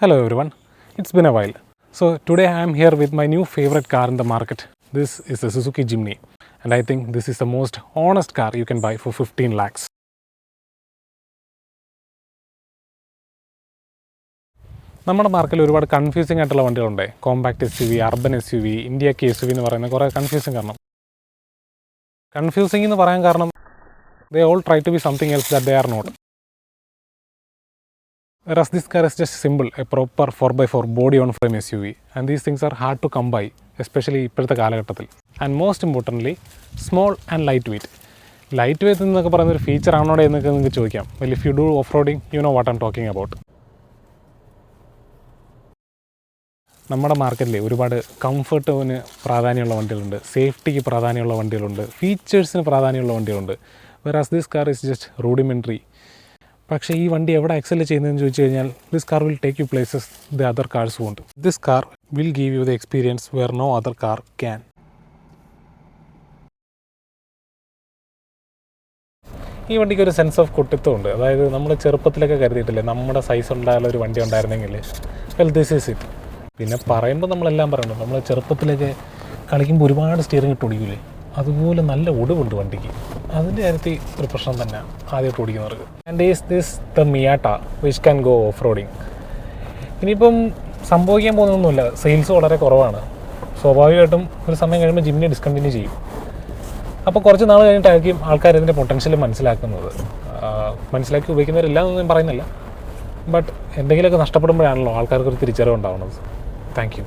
Hello everyone, it's been a while. So today I am here with my new favorite car in the market. This is the Suzuki Jimny and I think this is the most honest car you can buy for 15 lakhs. നമ്മുടെ മാർക്കറ്റിൽ ഒരുപാട് confusing ആയിട്ടുള്ള വണ്ടികളുണ്ട്. Compact S U V, urban S U V, ഇന്ത്യക്ക് S U V എന്ന് പറയുന്ന കുറേ confusing എന്ന് പറയാൻ കാരണം they all try to be something else that they are not. Whereas this car is just simple, a proper 4x4 body on frame SUV, and these things are hard to come by, especially ഇപ്പോഴത്തെ കാലഘട്ടത്തിൽ. And most importantly, small and lightweight. Lightweight എന്നൊക്കെ പറയുന്ന ഒരു feature ആണോ എന്നൊക്കെ നിങ്ങൾക്ക് ചോദിക്കാം. Well, if you do off-roading, you know what I'm talking about. നമ്മുടെ മാർക്കറ്റിൽ ഒരുപാട് കംഫർട്ടിന് പ്രാധാന്യമുള്ള വണ്ടികളുണ്ട്, സേഫ്റ്റിക്ക് പ്രാധാന്യമുള്ള വണ്ടികളുണ്ട്, ഫീച്ചേഴ്സിന് പ്രാധാന്യമുള്ള വണ്ടികളുണ്ട്. Whereas this car is just rudimentary. പക്ഷേ ഈ വണ്ടി എവിടെ എക്സൽ ചെയ്യുന്നതെന്ന് ചോദിച്ചു കഴിഞ്ഞാൽ this car will take you places the other cars won't. This car will give you the experience where no other car can. ഈ വണ്ടിക്ക് ഒരു സെൻസ് ഓഫ് കുട്ടിത്വം ഉണ്ട്. അതായത് നമ്മൾ ചെറുപ്പത്തിലൊക്കെ കരുതിയിട്ടില്ലേ നമ്മുടെ സൈസ് ഉണ്ടായാലും ഒരു വണ്ടി ഉണ്ടായിരുന്നെങ്കിൽ, വെൽ ദിസ് ഈസ് ഇറ്റ്. പിന്നെ പറയുമ്പോൾ നമ്മളെല്ലാം പറയുന്നുണ്ട്, നമ്മൾ ചെറുപ്പത്തിലൊക്കെ കളിക്കുമ്പോൾ ഒരുപാട് സ്റ്റിയറിംഗ് ഇട്ട് ഓടിക്കില്ലേ, അതുപോലെ നല്ല ഒടിവുണ്ട് വണ്ടിക്ക്. അതിൻ്റെ കാര്യത്തിൽ ഒരു പ്രശ്നം തന്നെ ആദ്യമായിട്ട് ഓടിക്കുന്നവർക്ക്. And is this the Miata which can go off roading. ഇനിയിപ്പം സംഭവിക്കാൻ പോകുന്നൊന്നുമില്ല, സെയിൽസ് വളരെ കുറവാണ്. സ്വാഭാവികമായിട്ടും ഒരു സമയം കഴിയുമ്പോൾ ജിമ്മിനെ ഡിസ്കണ്ടിന്യൂ ചെയ്യും. അപ്പോൾ കുറച്ച് നാൾ കഴിഞ്ഞിട്ടായിരിക്കും ആൾക്കാർ ഇതിൻ്റെ പൊട്ടൻഷ്യൽ മനസ്സിലാക്കുന്നത്. മനസ്സിലാക്കി ഉപയോഗിക്കുന്നവരെല്ലാം ഞാൻ പറയുന്നില്ല, ബട്ട് എന്തെങ്കിലുമൊക്കെ നഷ്ടപ്പെടുമ്പോഴാണല്ലോ ആൾക്കാർക്കൊരു തിരിച്ചറിവ് ഉണ്ടാവുന്നത്. Thank you.